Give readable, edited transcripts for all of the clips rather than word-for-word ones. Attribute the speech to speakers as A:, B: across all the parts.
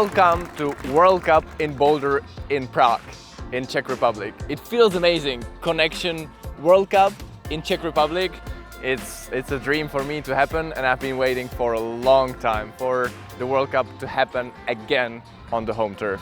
A: Welcome to World Cup in Boulder in Prague, in Czech Republic. It feels amazing. Connection World Cup in Czech Republic. It's a dream for me to happen, and I've been waiting for a long time for the World Cup to happen again on the home turf.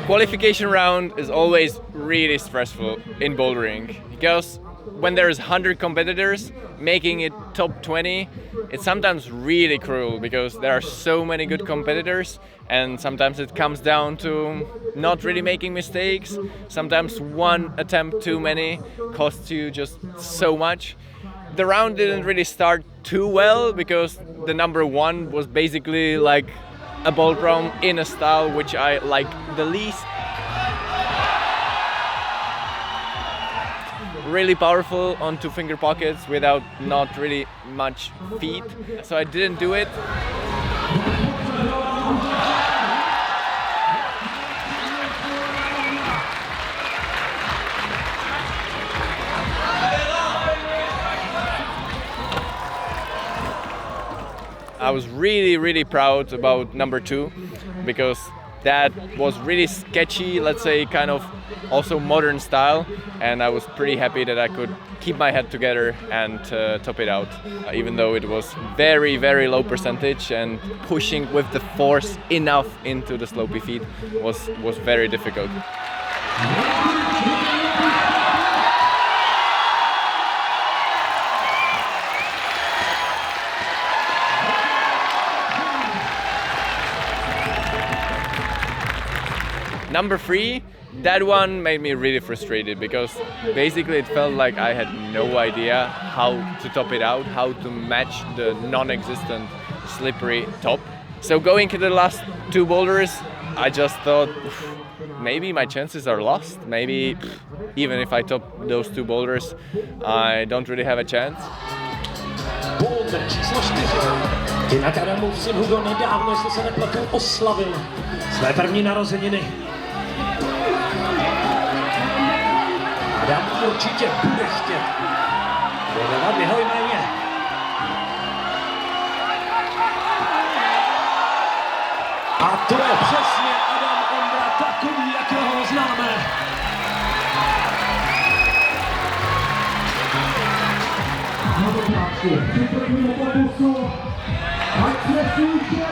A: Qualification round is always really stressful in bouldering because when there's 100 competitors, making it top 20, it's sometimes really cruel because there are so many good competitors, and sometimes it comes down to not really making mistakes. Sometimes one attempt too many costs you just so much. The round didn't really start too well because the number one was basically like a ball prom in a style which I like the least. Really powerful on two finger pockets without not really much feet, so I didn't do it. I was really proud about number two because that was really sketchy, let's say kind of also modern style, and I was pretty happy that I could keep my head together and top it out, even though it was very low percentage, and pushing with the force enough into the slopey feet was very difficult. Number three, that one made me really frustrated because basically it felt like I had no idea how to top it out, how to match the non-existent slippery top. So going to the last two boulders, I just thought maybe my chances are lost. Maybe even if I top those two boulders, I don't really have a chance.
B: Boulder číslo 4. Jinak Adamův syn Hugo nedávno, jestli se nepletu, oslavil své první narozeniny. Adam určitě bude chtět bojovat jeho jméně. A to je přesně Adam Ondra, takový, jakého ho známe. Při prvním pokusu, ať se půjče,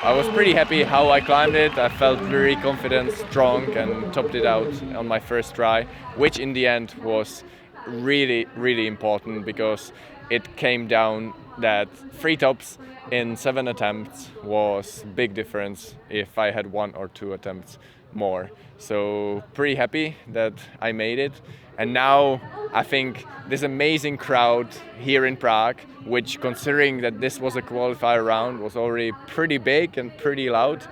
A: I was pretty happy how I climbed it. I felt very confident, strong, and topped it out on my first try, which in the end was really important because it came down that 3 tops in 7 attempts was big difference if I had 1 or 2 attempts more. So pretty happy that I made it. And now I think this amazing crowd here in Prague, which considering that this was a qualifier round, was already pretty big and pretty loud.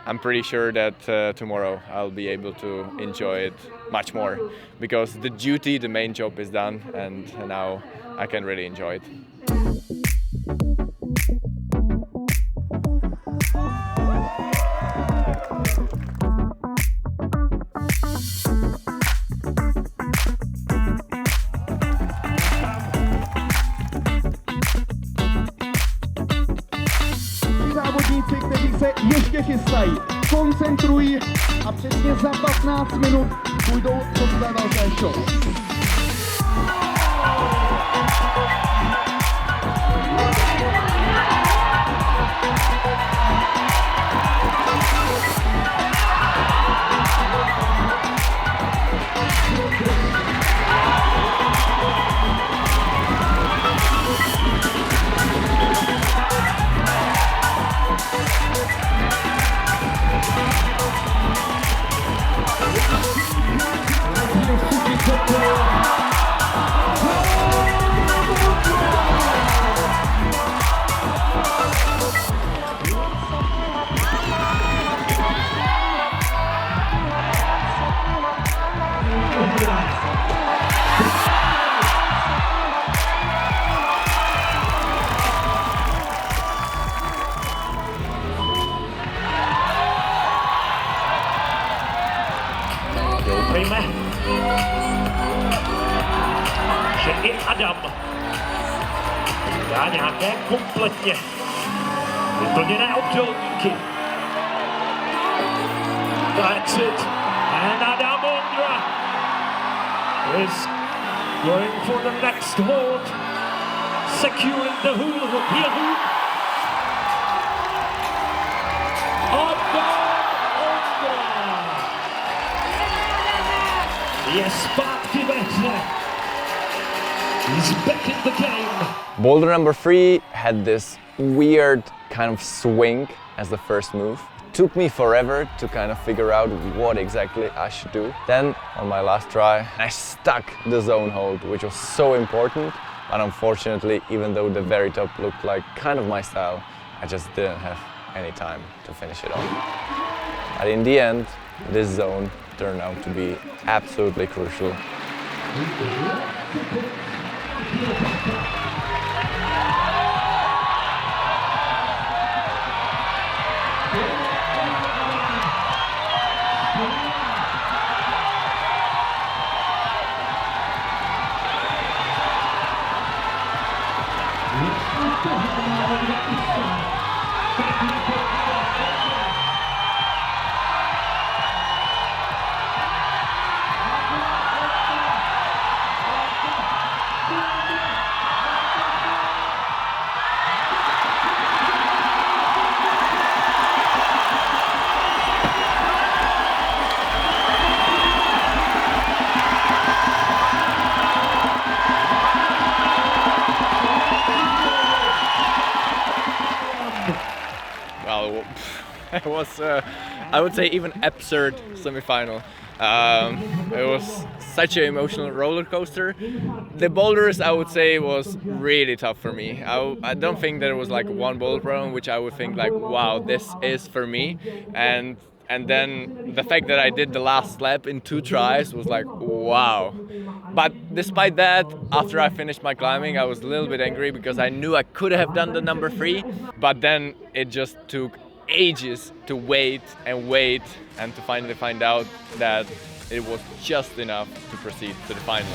A: I'm pretty sure that tomorrow I'll be able to enjoy it much more because the main job is done, and now I can really enjoy it.
C: Závodníci, kteří se ještě chystají, koncentrují a přesně za 15 minut půjdou do své velké show.
B: ne kompletně. Vyplněné obdélníky. That's it. And Adam Ondra is going for the next hold, securing the heel hook. Ondra je zpátky ve hře. He's back in the game.
A: Boulder number 3 had this weird kind of swing as the first move. Took me forever to kind of figure out what exactly I should do. Then on my last try, I stuck the zone hold, which was so important. But unfortunately, even though the very top looked like kind of my style, I just didn't have any time to finish it off. But in the end, this zone turned out to be absolutely crucial. Well, it was, I would say, even absurd semi-final. It was such an emotional roller coaster. The boulders, I would say, was really tough for me. I don't think there was like one boulder problem which I would think like, wow, this is for me. And then the fact that I did the last lap in 2 tries was like, wow. But despite that, after I finished my climbing, I was a little bit angry because I knew I could have done the number 3, but then it just took ages to wait and to finally find out that it was just enough to proceed to the final.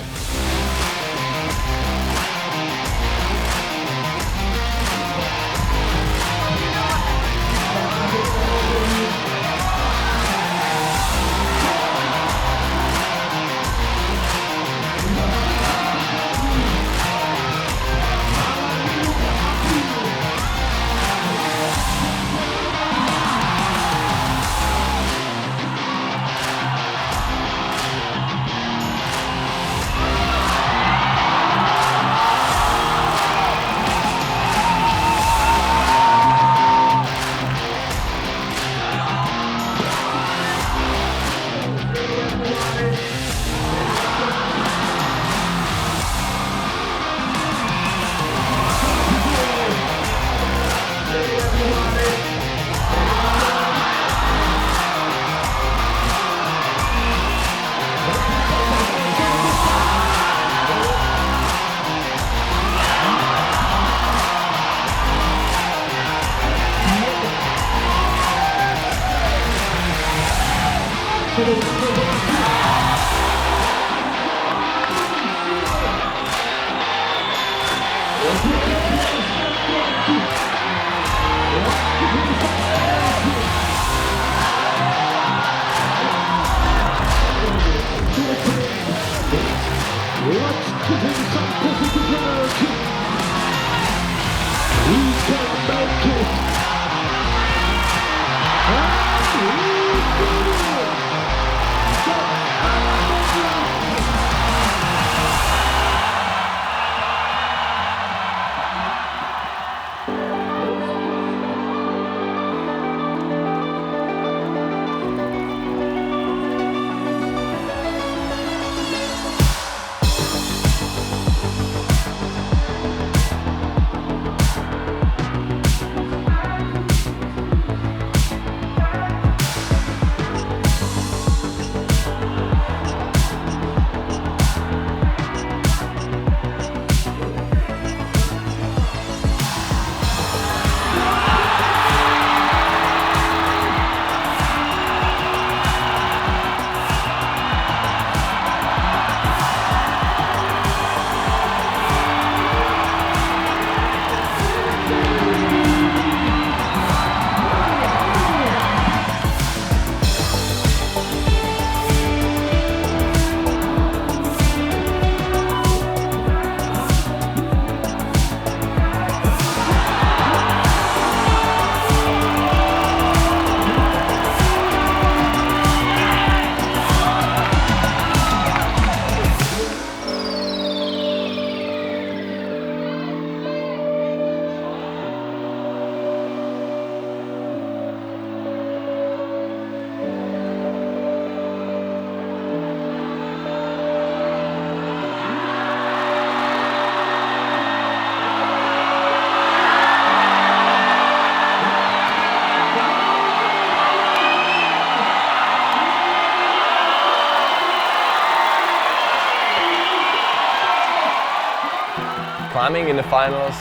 A: Climbing in the finals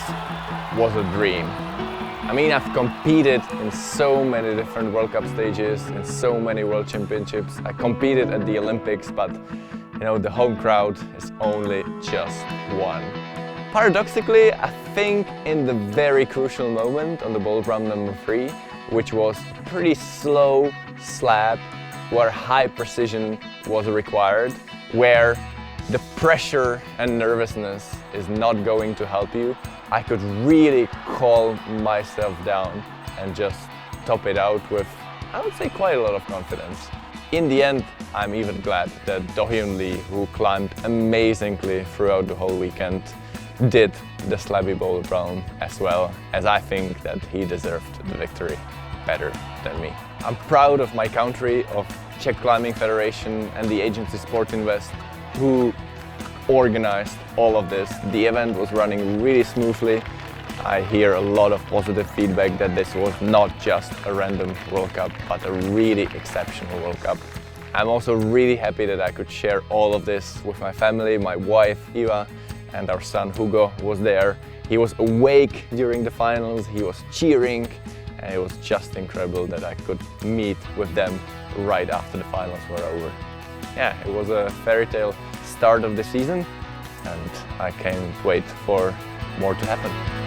A: was a dream. I mean, I've competed in so many different World Cup stages, in so many World Championships. I competed at the Olympics, but you know, the home crowd is only just one. Paradoxically, I think in the very crucial moment on the boulder ramp number 3, which was pretty slow slab, where high precision was required, where the pressure and nervousness is not going to help you, I could really calm myself down and just top it out with, I would say, quite a lot of confidence. In the end, I'm even glad that Do-hyun Lee, who climbed amazingly throughout the whole weekend, did the slabby boulder realm as well, as I think that he deserved the victory better than me. I'm proud of my country, of Czech Climbing Federation and the agency Sport Invest, who organized all of this. The event was running really smoothly. I hear a lot of positive feedback that this was not just a random World Cup, but a really exceptional World Cup. I'm also really happy that I could share all of this with my family. My wife Eva and our son Hugo was there. He was awake during the finals, he was cheering, and it was just incredible that I could meet with them right after the finals were over. Yeah, it was a fairy tale start of the season, and I can't wait for more to happen.